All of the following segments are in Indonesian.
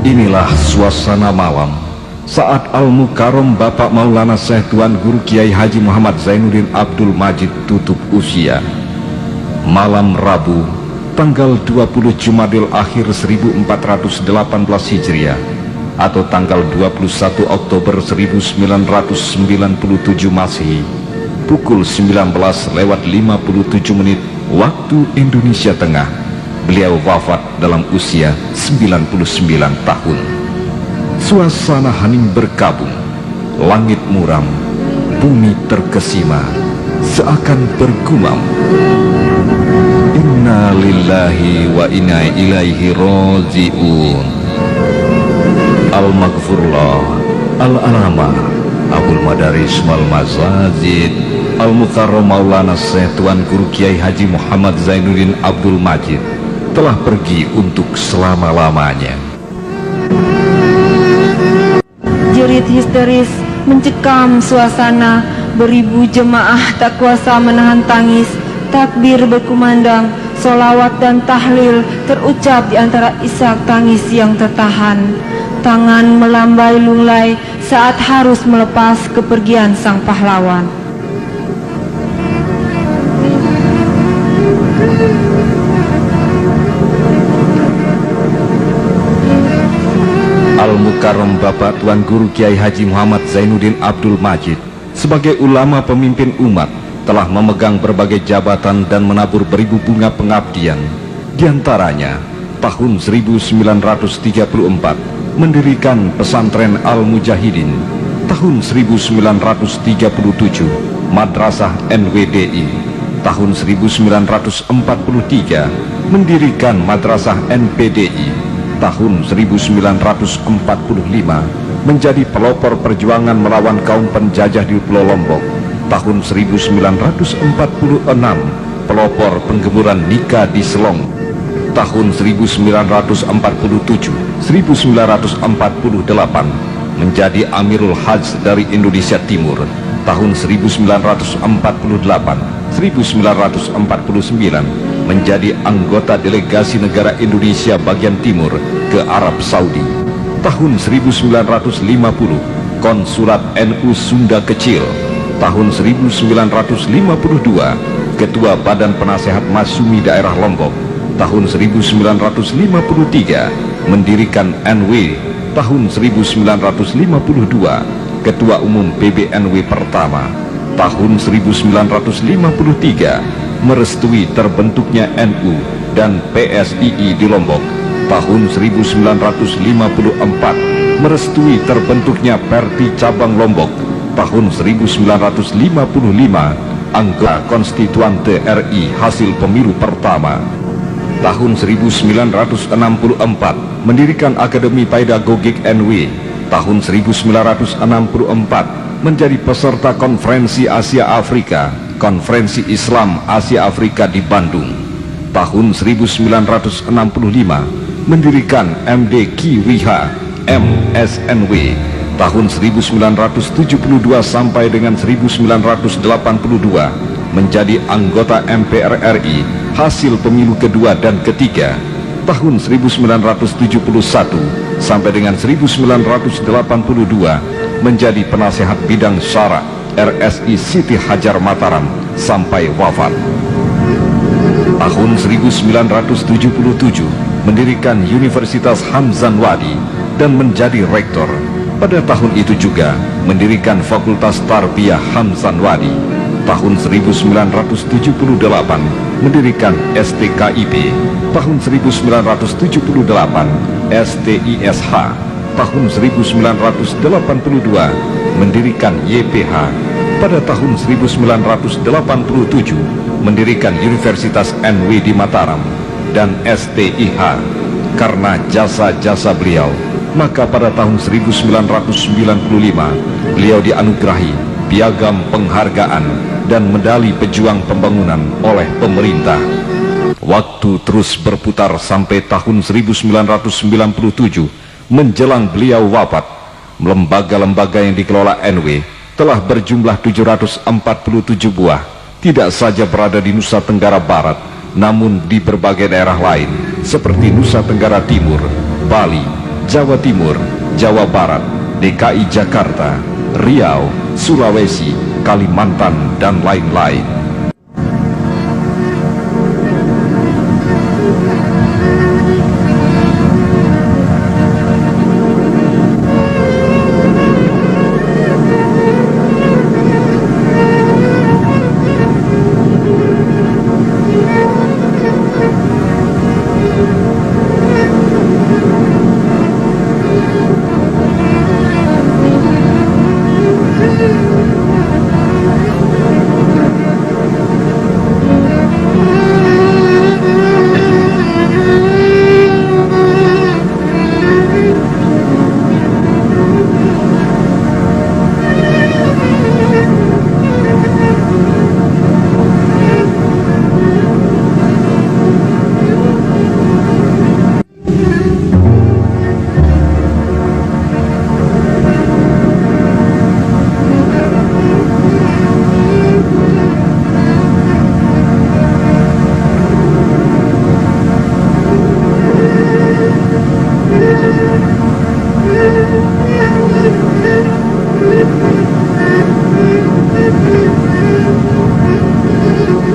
Inilah suasana malam saat Al-Mukarram Bapak Maulana Syekh Tuan Guru Kiai Haji Muhammad Zainuddin Abdul Majid tutup usia. Malam Rabu, tanggal 20 Jumadil Akhir 1418 Hijriah atau tanggal 21 Oktober 1997 Masehi, pukul 19:57 waktu Indonesia Tengah, beliau wafat dalam usia 99 tahun. Suasana hening berkabung, langit muram, bumi terkesima, seakan bergumam, Inna lillahi wa inna ilaihi raji'un. Al-Maghfurullah, Al-Alama, Abul Madaris wal Mazazid, Al-Mukarram Maulana Syekh Tuan Guru Kiai Haji Muhammad Zainuddin Abdul Majid telah pergi untuk selama-lamanya. Jerit histeris mencekam suasana, beribu jemaah tak kuasa menahan tangis. Takbir berkumandang, solawat dan tahlil terucap di antara isak tangis yang tertahan. Tangan melambai lunglai saat harus melepas kepergian sang pahlawan. Al-Mukarram Bapak Tuan Guru Kiai Haji Muhammad Zainuddin Abdul Majid sebagai ulama pemimpin umat telah memegang berbagai jabatan dan menabur beribu bunga pengabdian. Di antaranya, tahun 1934 mendirikan pesantren Al-Mujahidin, tahun 1937 Madrasah NWDI, tahun 1943 mendirikan Madrasah NPDI, tahun 1945 menjadi pelopor perjuangan melawan kaum penjajah di Pulau Lombok, tahun 1946 pelopor penggemburan nikah di Selong, tahun 1947-1948 menjadi Amirul Hajj dari Indonesia Timur, tahun 1948-1949 menjadi anggota delegasi negara Indonesia bagian Timur ke Arab Saudi, tahun 1950 Konsulat NU Sunda Kecil, tahun 1952 Ketua Badan Penasehat Masyumi Daerah Lombok, tahun 1953 mendirikan NW, tahun 1952 Ketua Umum PBNW pertama, tahun 1953 merestui terbentuknya NU dan PSII di Lombok, tahun 1954 merestui terbentuknya Perti Cabang Lombok, tahun 1955 anggota konstituante RI hasil pemilu pertama, tahun 1964 mendirikan Akademi Pedagogik NW, tahun 1964 menjadi peserta Konferensi Asia Afrika, Konferensi Islam Asia Afrika di Bandung, tahun 1965 mendirikan MD Kiwiha MSNW, tahun 1972 sampai dengan 1982 menjadi anggota MPR RI hasil pemilu kedua dan ketiga, tahun 1971 sampai dengan 1982 menjadi penasehat bidang syara RSI Siti Hajar Mataram sampai wafat. Tahun 1977 mendirikan Universitas Hamzan Wadi dan menjadi rektor. Pada tahun itu juga mendirikan Fakultas Tarbiyah Hamzan Wadi. Tahun 1978 mendirikan STKIP. Tahun 1978 STISH. Tahun 1982 mendirikan YPH. Pada tahun 1987 mendirikan Universitas NW di Mataram dan STIH. Karena jasa-jasa beliau, maka pada tahun 1995 beliau dianugerahi piagam penghargaan dan medali pejuang pembangunan oleh pemerintah. Waktu terus berputar sampai tahun 1997 menjelang beliau wafat. Lembaga-lembaga yang dikelola NW telah berjumlah 747 buah, tidak saja berada di Nusa Tenggara Barat, namun di berbagai daerah lain seperti Nusa Tenggara Timur, Bali, Jawa Timur, Jawa Barat, DKI Jakarta, Riau, Sulawesi, Kalimantan, dan lain-lain.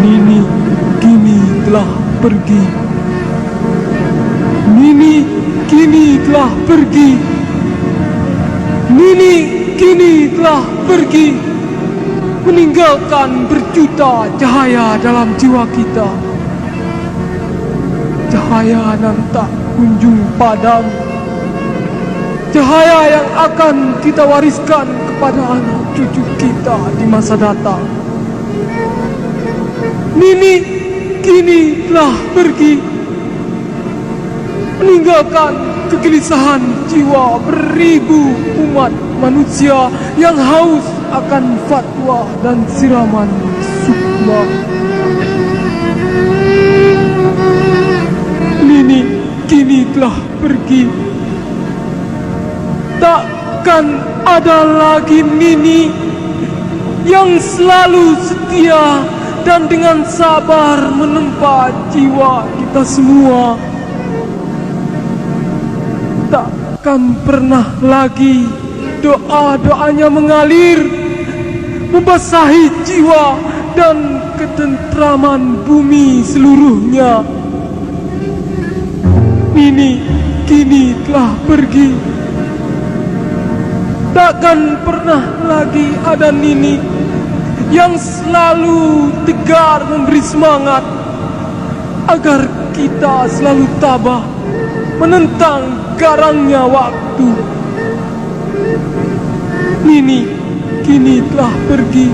Nini kini telah pergi. Nini kini telah pergi. Nini kini telah pergi, meninggalkan berjuta cahaya dalam jiwa kita. Cahaya yang tak kunjung padam. Cahaya yang akan kita wariskan kepada anak cucu kita di masa datang. Nini kini telah pergi, meninggalkan kegelisahan jiwa beribu umat manusia yang haus akan fatwa dan siraman sukma. Nini kini telah pergi. Takkan ada lagi Nini yang selalu setia dan dengan sabar menempa jiwa kita semua. Takkan pernah lagi doa-doanya mengalir, membasahi jiwa dan ketentraman bumi seluruhnya. Nini kini telah pergi. Takkan pernah lagi ada Nini yang selalu tegar memberi semangat agar kita selalu tabah menentang garangnya waktu. Nini kini telah pergi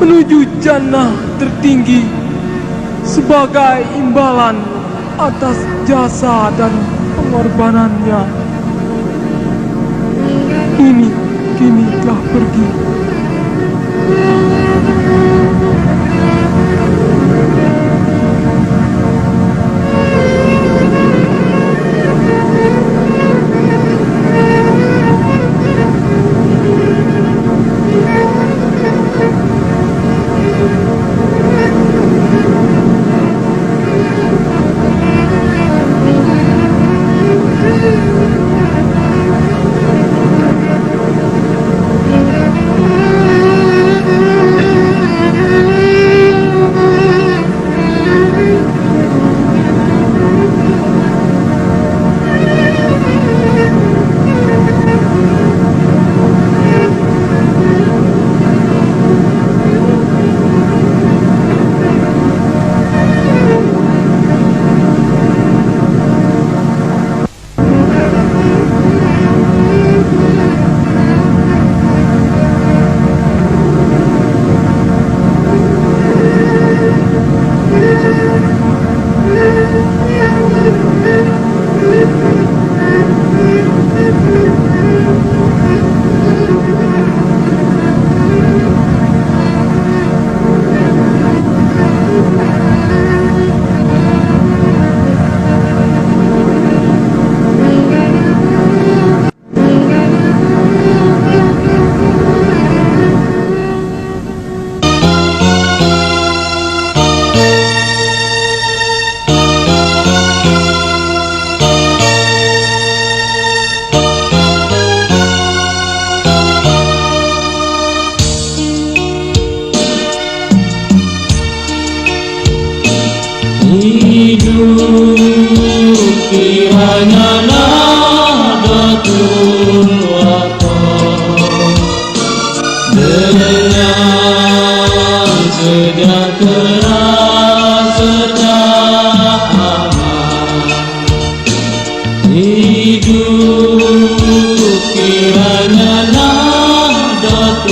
menuju jannah tertinggi sebagai imbalan atas jasa dan pengorbanannya. Nini kini telah pergi. keras sejak aman, hidup kiranya Nahdlatul